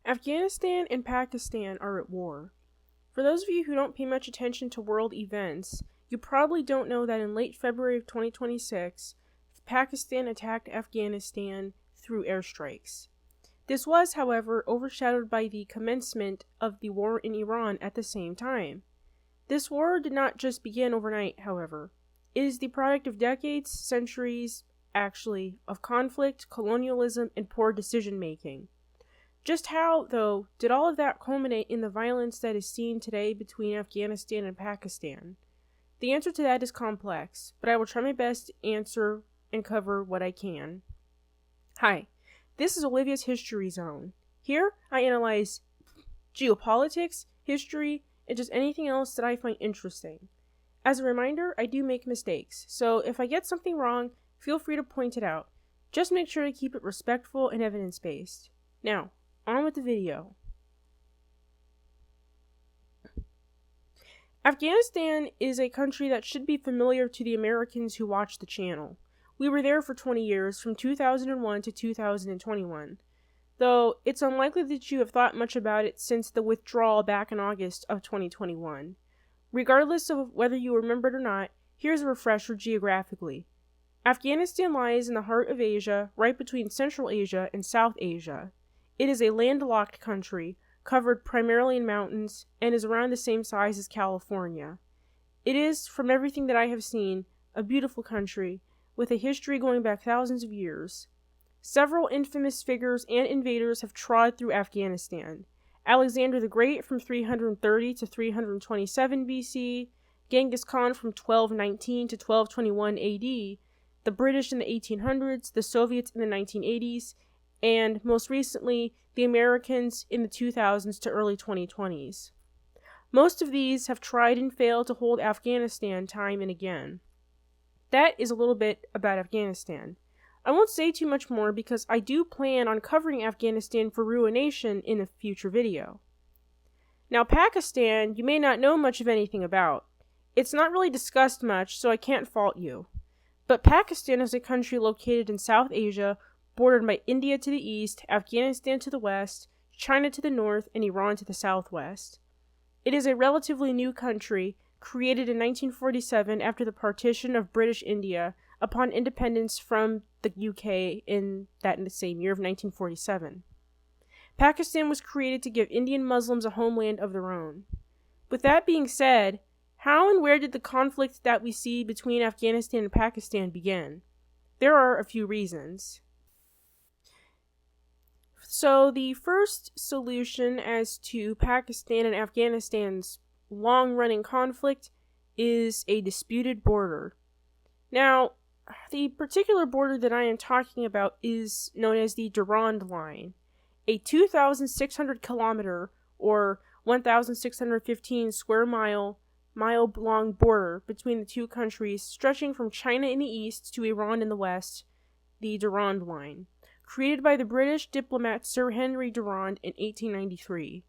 Afghanistan and Pakistan are at war. For those of you who don't pay much attention to world events, you probably don't know that in late February of 2026, Pakistan attacked Afghanistan through airstrikes. This was, however, overshadowed by the commencement of the war in Iran at the same time. This war did not just begin overnight, however. It is the product of decades, centuries, actually, of conflict, colonialism, and poor decision-making. Just how, though, did all of that culminate in the violence that is seen today between Afghanistan and Pakistan? The answer to that is complex, but I will try my best to answer and cover what I can. Hi, this is Olivia's History Zone. Here, I analyze geopolitics, history, and just anything else that I find interesting. As a reminder, I do make mistakes, so if I get something wrong, feel free to point it out. Just make sure to keep it respectful and evidence-based. Now, on with the video. Afghanistan is a country that should be familiar to the Americans who watch the channel. We were there for 20 years, from 2001 to 2021. Though, it's unlikely that you have thought much about it since the withdrawal back in August of 2021. Regardless of whether you remember it or not, here's a refresher geographically. Afghanistan lies in the heart of Asia, right between Central Asia and South Asia. It is a landlocked country, covered primarily in mountains, and is around the same size as California. It is, from everything that I have seen, a beautiful country, with a history going back thousands of years. Several infamous figures and invaders have trod through Afghanistan. Alexander the Great from 330 to 327 BC, Genghis Khan from 1219 to 1221 AD, the British in the 1800s, the Soviets in the 1980s, and, most recently, the Americans in the 2000s to early 2020s. Most of these have tried and failed to hold Afghanistan time and again. That is a little bit about Afghanistan. I won't say too much more because I do plan on covering Afghanistan for Ruination in a future video. Now, Pakistan, you may not know much of anything about. It's not really discussed much, so I can't fault you. But Pakistan is a country located in South Asia, bordered by India to the east, Afghanistan to the west, China to the north, and Iran to the southwest. It is a relatively new country, created in 1947 after the partition of British India, upon independence from the UK in the same year of 1947. Pakistan was created to give Indian Muslims a homeland of their own. With that being said, how and where did the conflict that we see between Afghanistan and Pakistan begin? There are a few reasons. So, the first solution as to Pakistan and Afghanistan's long-running conflict is a disputed border. Now, the particular border that I am talking about is known as the Durand Line, a 2,600 kilometer or 1,615 square mile-long border between the two countries, stretching from China in the east to Iran in the west, the Durand Line, created by the British diplomat Sir Henry Durand in 1893.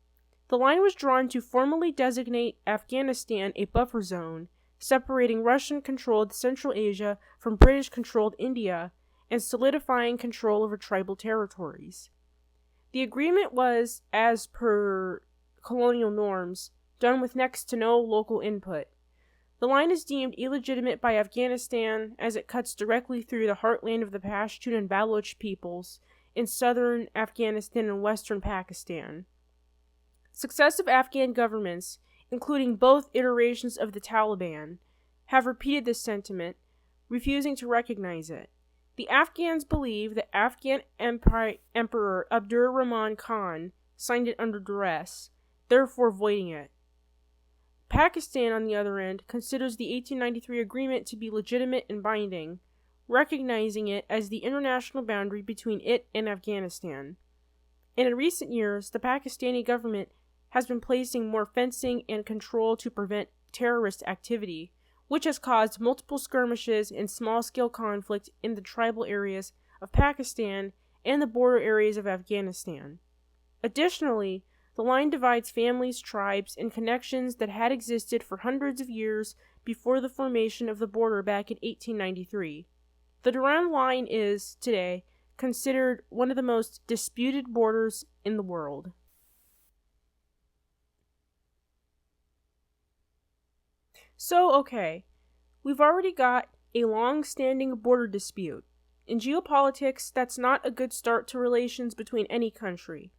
The line was drawn to formally designate Afghanistan a buffer zone, separating Russian-controlled Central Asia from British-controlled India, and solidifying control over tribal territories. The agreement was, as per colonial norms, done with next to no local input. The line is deemed illegitimate by Afghanistan as it cuts directly through the heartland of the Pashtun and Baloch peoples in southern Afghanistan and western Pakistan. Successive Afghan governments, including both iterations of the Taliban, have repeated this sentiment, refusing to recognize it. The Afghans believe that Afghan Emperor Abdur Rahman Khan signed it under duress, therefore voiding it. Pakistan, on the other end, considers the 1893 agreement to be legitimate and binding, recognizing it as the international boundary between it and Afghanistan. And in recent years, the Pakistani government has been placing more fencing and control to prevent terrorist activity, which has caused multiple skirmishes and small-scale conflict in the tribal areas of Pakistan and the border areas of Afghanistan. Additionally, the line divides families, tribes, and connections that had existed for hundreds of years before the formation of the border back in 1893. The Durand Line is, today, considered one of the most disputed borders in the world. So, okay, we've already got a long-standing border dispute. In geopolitics, that's not a good start to relations between any country.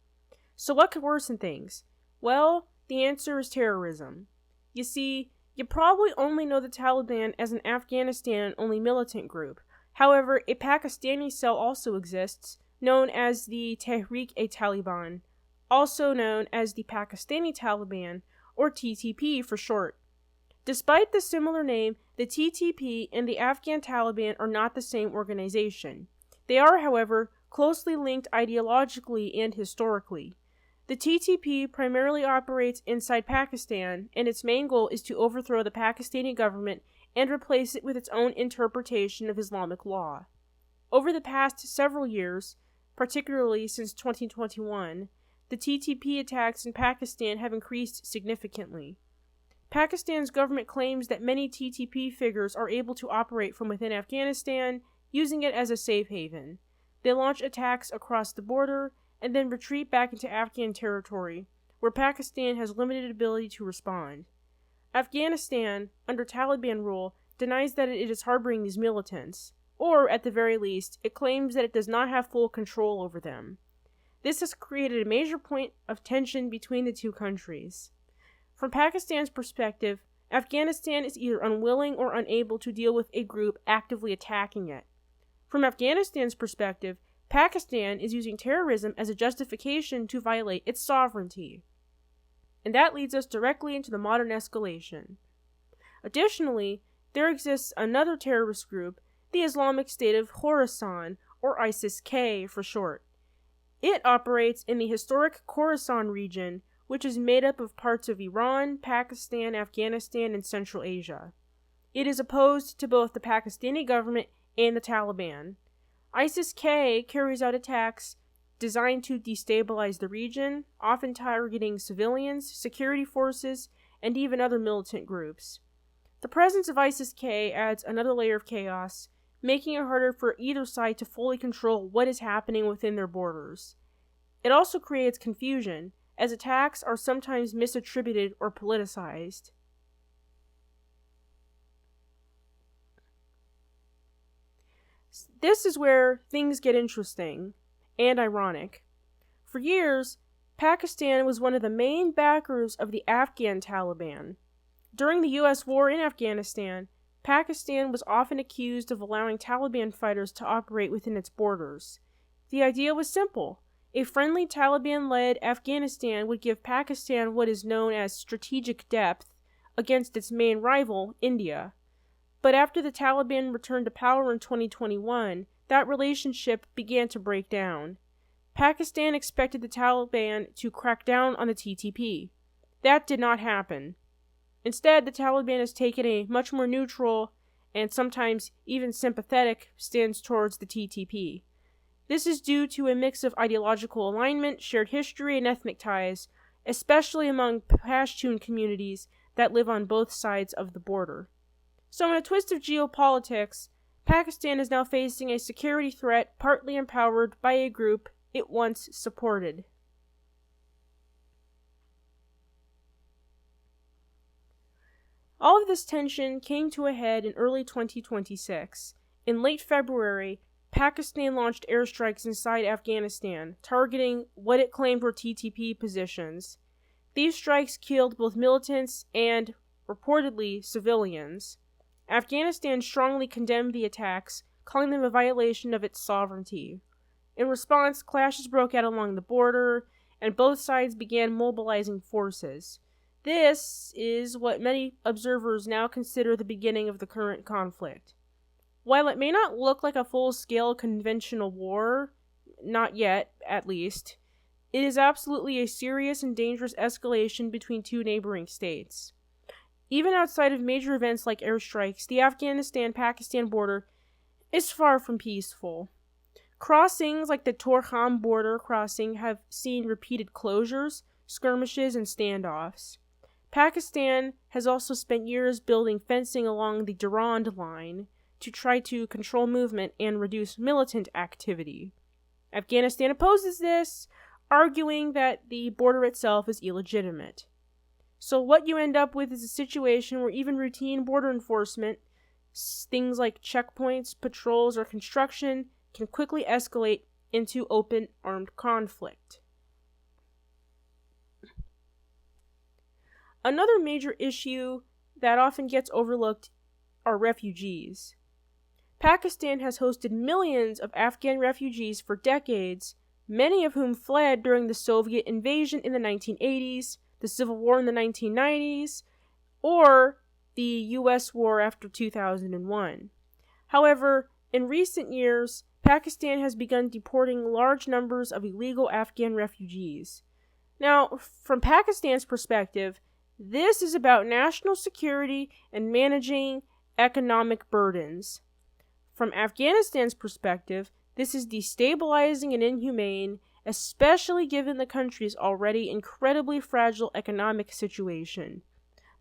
So what could worsen things? Well, the answer is terrorism. You see, you probably only know the Taliban as an Afghanistan-only militant group. However, a Pakistani cell also exists, known as the Tehrik-e-Taliban, also known as the Pakistani Taliban, or TTP for short. Despite the similar name, the TTP and the Afghan Taliban are not the same organization. They are, however, closely linked ideologically and historically. The TTP primarily operates inside Pakistan, and its main goal is to overthrow the Pakistani government and replace it with its own interpretation of Islamic law. Over the past several years, particularly since 2021, the TTP attacks in Pakistan have increased significantly. Pakistan's government claims that many TTP figures are able to operate from within Afghanistan, using it as a safe haven. They launch attacks across the border, and then retreat back into Afghan territory, where Pakistan has limited ability to respond. Afghanistan, under Taliban rule, denies that it is harboring these militants, or, at the very least, it claims that it does not have full control over them. This has created a major point of tension between the two countries. From Pakistan's perspective, Afghanistan is either unwilling or unable to deal with a group actively attacking it. From Afghanistan's perspective, Pakistan is using terrorism as a justification to violate its sovereignty. And that leads us directly into the modern escalation. Additionally, there exists another terrorist group, the Islamic State of Khorasan, or ISIS-K for short. It operates in the historic Khorasan region, which is made up of parts of Iran, Pakistan, Afghanistan, and Central Asia. It is opposed to both the Pakistani government and the Taliban. ISIS-K carries out attacks designed to destabilize the region, often targeting civilians, security forces, and even other militant groups. The presence of ISIS-K adds another layer of chaos, making it harder for either side to fully control what is happening within their borders. It also creates confusion, as attacks are sometimes misattributed or politicized. This is where things get interesting and ironic. For years, Pakistan was one of the main backers of the Afghan Taliban. During the U.S. war in Afghanistan, Pakistan was often accused of allowing Taliban fighters to operate within its borders. The idea was simple. A friendly Taliban-led Afghanistan would give Pakistan what is known as strategic depth against its main rival, India. But after the Taliban returned to power in 2021, that relationship began to break down. Pakistan expected the Taliban to crack down on the TTP. That did not happen. Instead, the Taliban has taken a much more neutral, and sometimes even sympathetic, stance towards the TTP. This is due to a mix of ideological alignment, shared history, and ethnic ties, especially among Pashtun communities that live on both sides of the border. So in a twist of geopolitics, Pakistan is now facing a security threat partly empowered by a group it once supported. All of this tension came to a head in early 2026. In late February, Pakistan launched airstrikes inside Afghanistan, targeting what it claimed were TTP positions. These strikes killed both militants and, reportedly, civilians. Afghanistan strongly condemned the attacks, calling them a violation of its sovereignty. In response, clashes broke out along the border, and both sides began mobilizing forces. This is what many observers now consider the beginning of the current conflict. While it may not look like a full-scale conventional war, not yet, at least, it is absolutely a serious and dangerous escalation between two neighboring states. Even outside of major events like airstrikes, the Afghanistan-Pakistan border is far from peaceful. Crossings like the Torkham border crossing have seen repeated closures, skirmishes, and standoffs. Pakistan has also spent years building fencing along the Durand Line to try to control movement and reduce militant activity. Afghanistan opposes this, arguing that the border itself is illegitimate. So what you end up with is a situation where even routine border enforcement, things like checkpoints, patrols, or construction, can quickly escalate into open armed conflict. Another major issue that often gets overlooked are refugees. Pakistan has hosted millions of Afghan refugees for decades, many of whom fled during the Soviet invasion in the 1980s, the Civil War in the 1990s, or the US war after 2001. However, in recent years, Pakistan has begun deporting large numbers of illegal Afghan refugees. Now, from Pakistan's perspective, this is about national security and managing economic burdens. From Afghanistan's perspective, this is destabilizing and inhumane, especially given the country's already incredibly fragile economic situation.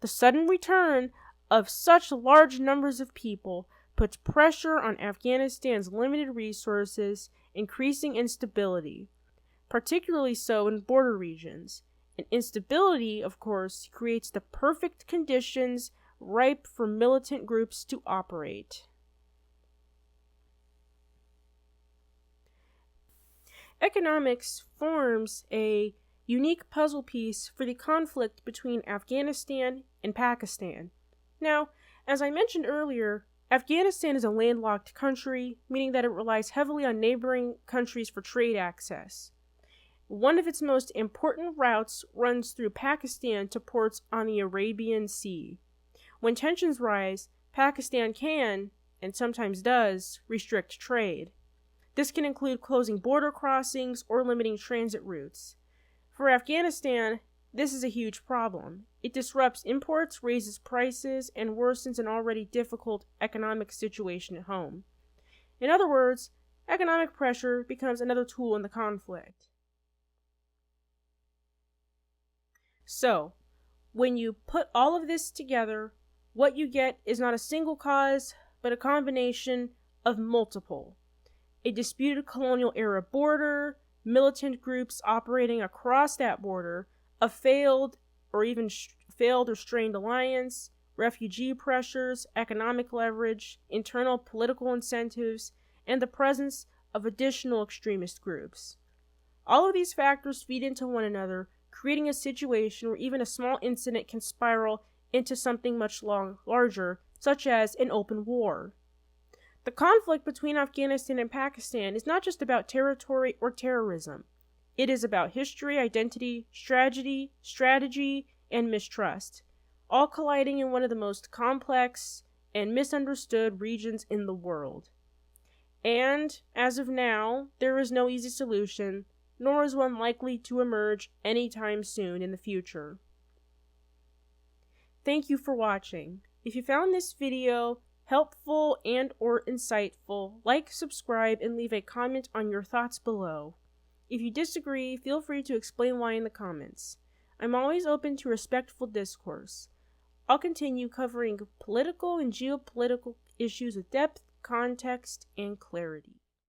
The sudden return of such large numbers of people puts pressure on Afghanistan's limited resources, increasing instability, particularly so in border regions. And instability, of course, creates the perfect conditions ripe for militant groups to operate. Economics forms a unique puzzle piece for the conflict between Afghanistan and Pakistan. Now, as I mentioned earlier, Afghanistan is a landlocked country, meaning that it relies heavily on neighboring countries for trade access. One of its most important routes runs through Pakistan to ports on the Arabian Sea. When tensions rise, Pakistan can, and sometimes does, restrict trade. This can include closing border crossings or limiting transit routes. For Afghanistan, this is a huge problem. It disrupts imports, raises prices, and worsens an already difficult economic situation at home. In other words, economic pressure becomes another tool in the conflict. So, when you put all of this together, what you get is not a single cause, but a combination of multiple. A disputed colonial-era border, militant groups operating across that border, a failed or strained alliance, refugee pressures, economic leverage, internal political incentives, and the presence of additional extremist groups. All of these factors feed into one another, creating a situation where even a small incident can spiral into something much larger, such as an open war. The conflict between Afghanistan and Pakistan is not just about territory or terrorism. It is about history, identity, strategy, and mistrust, all colliding in one of the most complex and misunderstood regions in the world. And, as of now, there is no easy solution, nor is one likely to emerge anytime soon in the future. Thank you for watching. If you found this video helpful and or insightful, like, subscribe, and leave a comment on your thoughts below. If you disagree, feel free to explain why in the comments. I'm always open to respectful discourse. I'll continue covering political and geopolitical issues with depth, context, and clarity.